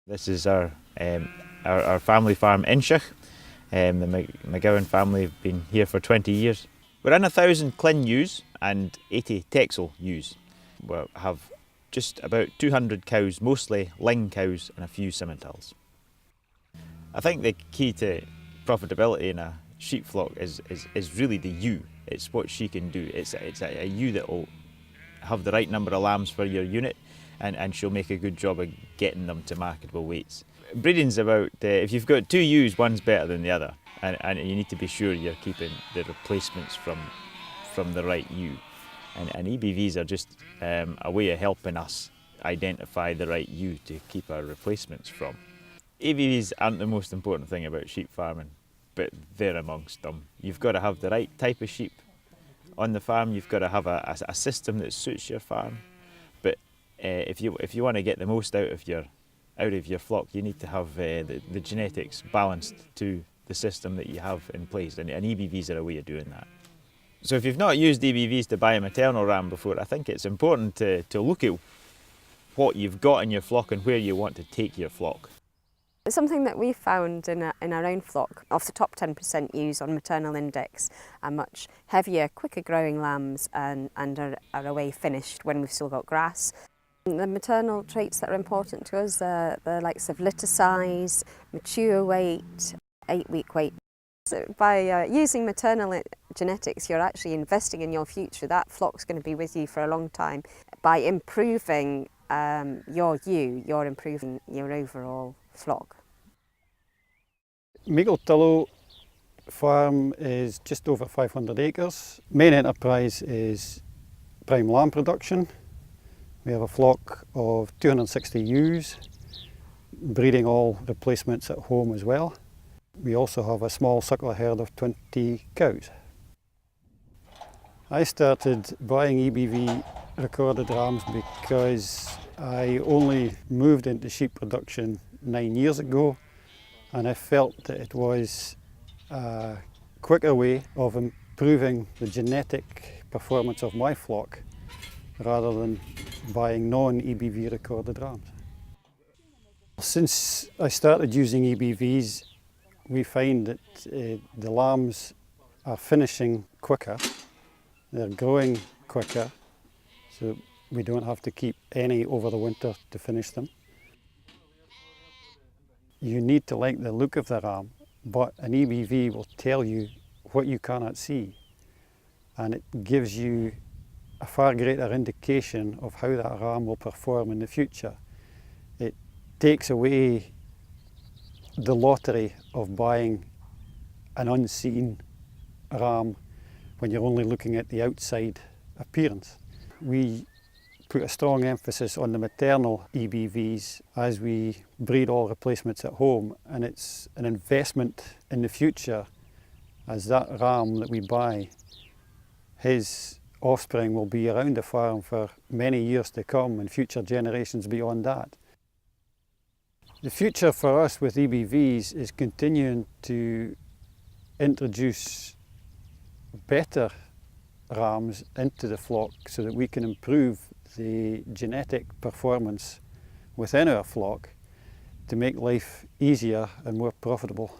This is our family farm in Inchich. The McGowan family have been here for 20 years. We're in 1,000 Clin ewes and 80 Texel ewes. We have just about 200 cows, mostly ling cows and a few Simmentals. I think the key to profitability in a sheep flock is really the ewe. It's what she can do. It's a ewe that will have the right number of lambs for your unit, and she'll make a good job of getting them to marketable weights. Breeding's about, if you've got two ewes, one's better than the other, and you need to be sure you're keeping the replacements from the right ewe. And EBVs are just a way of helping us identify the right ewe to keep our replacements from. EBVs aren't the most important thing about sheep farming, but they're amongst them. You've got to have the right type of sheep on the farm. You've got to have a system that suits your farm. But if you want to get the most out of your flock, you need to have the genetics balanced to the system that you have in place, and EBVs are a way of doing that. So if you've not used EBVs to buy a maternal ram before, I think it's important to look at what you've got in your flock and where you want to take your flock. Something that we found in our own flock, of the top 10% ewes on maternal index, are much heavier, quicker growing lambs and are away finished when we've still got grass. The maternal traits that are important to us are the likes of litter size, mature weight, 8-week weight. So by using maternal genetics, you're actually investing in your future. That flock's going to be with you for a long time. By improving your ewe, you're improving your overall flock. Meagle farm is just over 500 acres. Main enterprise is prime lamb production. We have a flock of 260 ewes, breeding all replacements at home as well. We also have a small suckler herd of 20 cows. I started buying EBV recorded rams because I only moved into sheep production 9 years ago, and I felt that it was a quicker way of improving the genetic performance of my flock rather than buying non-EBV recorded rams. Since I started using EBVs, we find that the lambs are finishing quicker, they're growing quicker, so we don't have to keep any over the winter to finish them. You need to like the look of the ram, but an EBV will tell you what you cannot see, and it gives you a far greater indication of how that ram will perform in the future. It takes away the lottery of buying an unseen ram when you're only looking at the outside appearance. We put a strong emphasis on the maternal EBVs as we breed all replacements at home, and it's an investment in the future, as that ram that we buy, his offspring will be around the farm for many years to come and future generations beyond that. The future for us with EBVs is continuing to introduce better rams into the flock so that we can improve the genetic performance within our flock to make life easier and more profitable.